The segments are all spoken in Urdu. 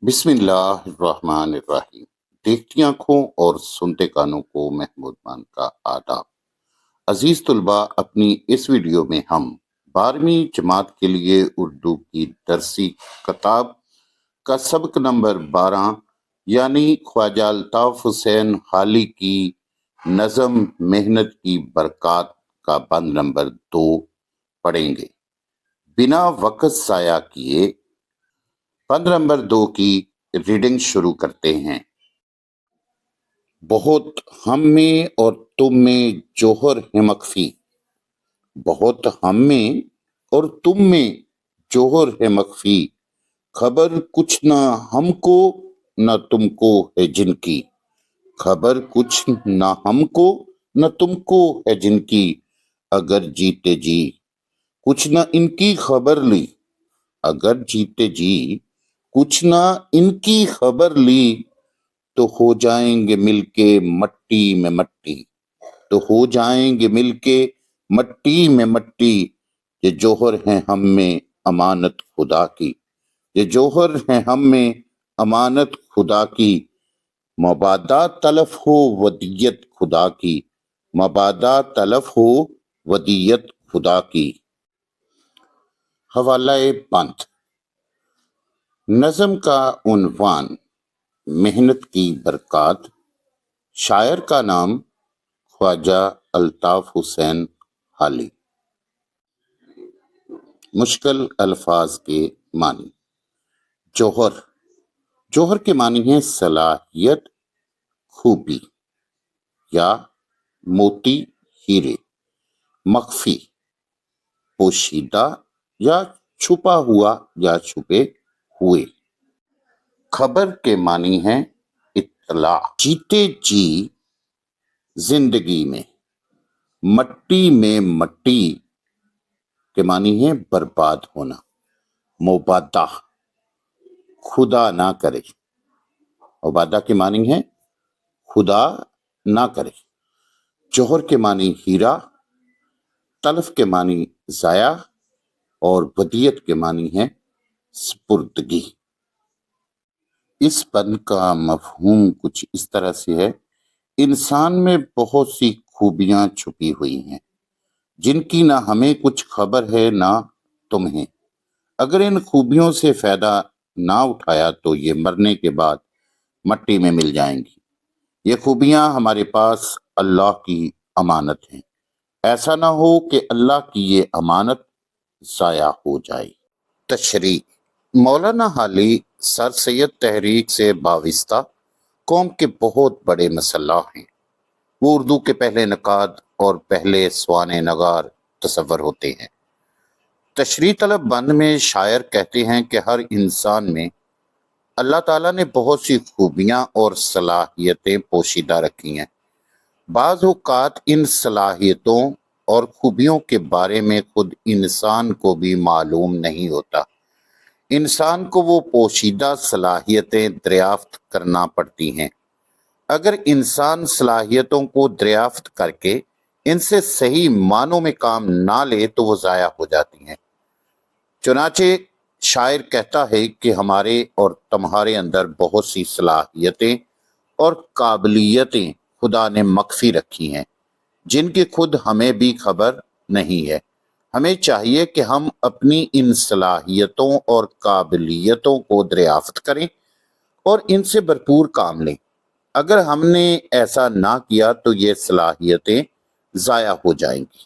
بسم اللہ الرحمن الرحیم۔ دیکھتی آنکھوں اور سنتے کانوں کو محمود مان کا آداب۔ عزیز طلباء، اپنی اس ویڈیو میں ہم 12ویں جماعت کے لیے اردو کی درسی کتاب کا سبق نمبر 12 یعنی خواجہ الطاف حسین حالی کی نظم محنت کی برکات کا بند نمبر 2 پڑھیں گے۔ بنا وقت ضائع کیے بند نمبر 2 کی ریڈنگ شروع کرتے ہیں۔ بہت ہم میں اور تم میں جوہر ہے مخفی، بہت ہم میں اور تم میں جوہر ہے مخفی، خبر کچھ نہ ہم کو نہ تم کو ہے جن کی، خبر کچھ نہ ہم کو نہ تم کو ہے جن کی، اگر جیتے جی کچھ نہ ان کی خبر لی، اگر جیتے جی کچھ نہ ان کی خبر لی، تو ہو جائیں گے مل کے مٹی میں مٹی، تو ہو جائیں گے مل کے مٹی میں مٹی، یہ جوہر ہیں ہم میں امانت خدا کی، یہ جوہر ہیں ہم میں امانت خدا کی، مبادا تلف ہو ودیت خدا کی، مبادا تلف ہو ودیت خدا کی۔ حوالہ بند۔ نظم کا عنوان محنت کی برکات، شاعر کا نام خواجہ الطاف حسین حالی۔ مشکل الفاظ کے معنی۔ جوہر، جوہر کے معنی ہیں صلاحیت، خوبی یا موتی ہیرے۔ مخفی، پوشیدہ یا چھپا ہوا یا چھپے ہوئے۔ خبر کے معنی ہیں اطلاع۔ جیتے جی زندگی میں۔ مٹی میں مٹی کے معنی ہیں برباد ہونا۔ مبادا، خدا نہ کرے، مبادا کے معنی ہیں خدا نہ کرے۔ جوہر کے معنی ہیرا، تلف کے معنی ضائع اور ودیت کے معنی ہے سپردگی۔ اس بند کا مفہوم کچھ اس طرح سے ہے، انسان میں بہت سی خوبیاں چھپی ہوئی ہیں جن کی نہ ہمیں کچھ خبر ہے نہ تمہیں۔ اگر ان خوبیوں سے فائدہ نہ اٹھایا تو یہ مرنے کے بعد مٹی میں مل جائیں گی۔ یہ خوبیاں ہمارے پاس اللہ کی امانت ہیں، ایسا نہ ہو کہ اللہ کی یہ امانت ضائع ہو جائے۔ تشریح۔ مولانا حالی سر سید تحریک سے وابستہ قوم کے بہت بڑے مسلح ہیں۔ وہ اردو کے پہلے نقاد اور پہلے سوانح نگار تصور ہوتے ہیں۔ تشریح طلب بند میں شاعر کہتے ہیں کہ ہر انسان میں اللہ تعالیٰ نے بہت سی خوبیاں اور صلاحیتیں پوشیدہ رکھی ہیں۔ بعض اوقات ان صلاحیتوں اور خوبیوں کے بارے میں خود انسان کو بھی معلوم نہیں ہوتا۔ انسان کو وہ پوشیدہ صلاحیتیں دریافت کرنا پڑتی ہیں۔ اگر انسان صلاحیتوں کو دریافت کر کے ان سے صحیح معنوں میں کام نہ لے تو وہ ضائع ہو جاتی ہیں۔ چنانچہ شاعر کہتا ہے کہ ہمارے اور تمہارے اندر بہت سی صلاحیتیں اور قابلیتیں خدا نے مخفی رکھی ہیں جن کی خود ہمیں بھی خبر نہیں ہے۔ ہمیں چاہیے کہ ہم اپنی ان صلاحیتوں اور قابلیتوں کو دریافت کریں اور ان سے بھرپور کام لیں۔ اگر ہم نے ایسا نہ کیا تو یہ صلاحیتیں ضائع ہو جائیں گی۔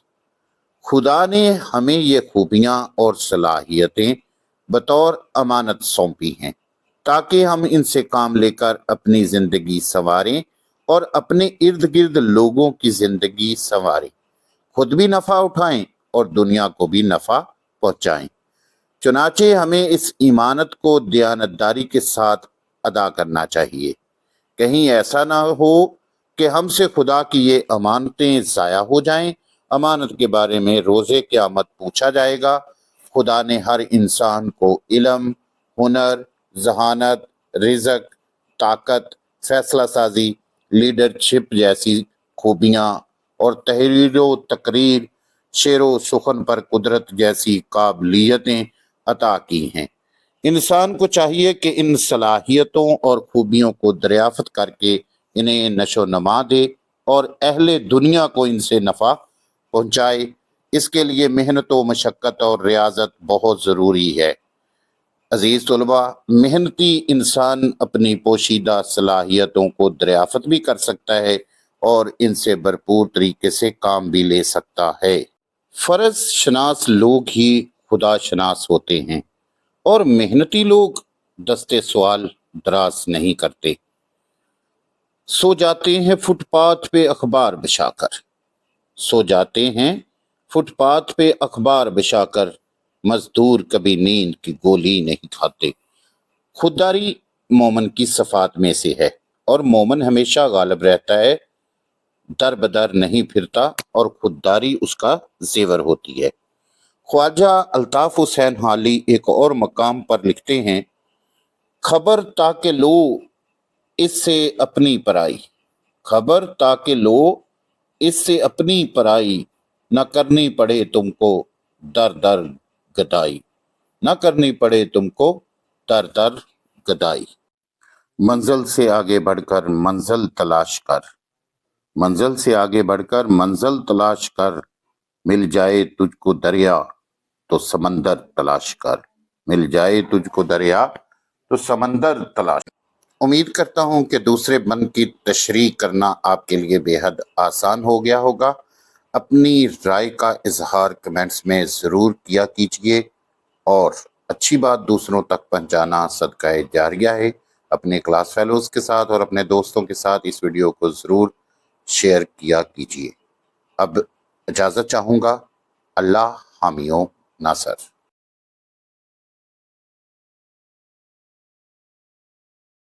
خدا نے ہمیں یہ خوبیاں اور صلاحیتیں بطور امانت سونپی ہیں تاکہ ہم ان سے کام لے کر اپنی زندگی سنواریں اور اپنے ارد گرد لوگوں کی زندگی سنواریں، خود بھی نفع اٹھائیں اور دنیا کو بھی نفع پہنچائیں۔ چنانچہ ہمیں اس امانت کو دیانتداری کے ساتھ ادا کرنا چاہیے۔ کہیں ایسا نہ ہو کہ ہم سے خدا کی یہ امانتیں ضائع ہو جائیں۔ امانت کے بارے میں روز قیامت پوچھا جائے گا۔ خدا نے ہر انسان کو علم، ہنر، ذہانت، رزق، طاقت، فیصلہ سازی، لیڈرشپ جیسی خوبیاں اور تحریر و تقریر، شعر و سخن پر قدرت جیسی قابلیتیں عطا کی ہیں۔ انسان کو چاہیے کہ ان صلاحیتوں اور خوبیوں کو دریافت کر کے انہیں نشو و نما دے اور اہل دنیا کو ان سے نفع پہنچائے۔ اس کے لیے محنت و مشقت اور ریاضت بہت ضروری ہے۔ عزیز طلباء، محنتی انسان اپنی پوشیدہ صلاحیتوں کو دریافت بھی کر سکتا ہے اور ان سے بھرپور طریقے سے کام بھی لے سکتا ہے۔ فرض شناس لوگ ہی خدا شناس ہوتے ہیں اور محنتی لوگ دستے سوال دراز نہیں کرتے۔ سو جاتے ہیں فٹ پاتھ پہ اخبار بچھا کر، سو جاتے ہیں فٹ پاتھ پہ اخبار بچھا کر، مزدور کبھی نیند کی گولی نہیں کھاتے۔ خودداری مومن کی صفات میں سے ہے اور مومن ہمیشہ غالب رہتا ہے، در بدر نہیں پھرتا اور خودداری اس کا زیور ہوتی ہے۔ خواجہ الطاف حسین حالی ایک اور مقام پر لکھتے ہیں، خبر تاکہ لو اس سے اپنی پرائی، خبر تاکہ لو اس سے اپنی پرائی، نہ کرنی پڑے تم کو در در گدائی، نہ کرنی پڑے تم کو در در گدائی۔ منزل سے آگے بڑھ کر منزل تلاش کر، منزل سے آگے بڑھ کر منزل تلاش کر، مل جائے تجھ کو دریا تو سمندر تلاش کر، مل جائے تجھ کو دریا تو سمندر تلاش کر۔ امید کرتا ہوں کہ دوسرے بند کی تشریح کرنا آپ کے لیے بے حد آسان ہو گیا ہوگا۔ اپنی رائے کا اظہار کمنٹس میں ضرور کیا کیجیے، اور اچھی بات دوسروں تک پہنچانا صدقہ جاریہ ہے۔ اپنے کلاس فیلوز کے ساتھ اور اپنے دوستوں کے ساتھ اس ویڈیو کو ضرور شیئر کیا کیجیے۔ اب اجازت چاہوں گا۔ اللہ حامی و ناصر۔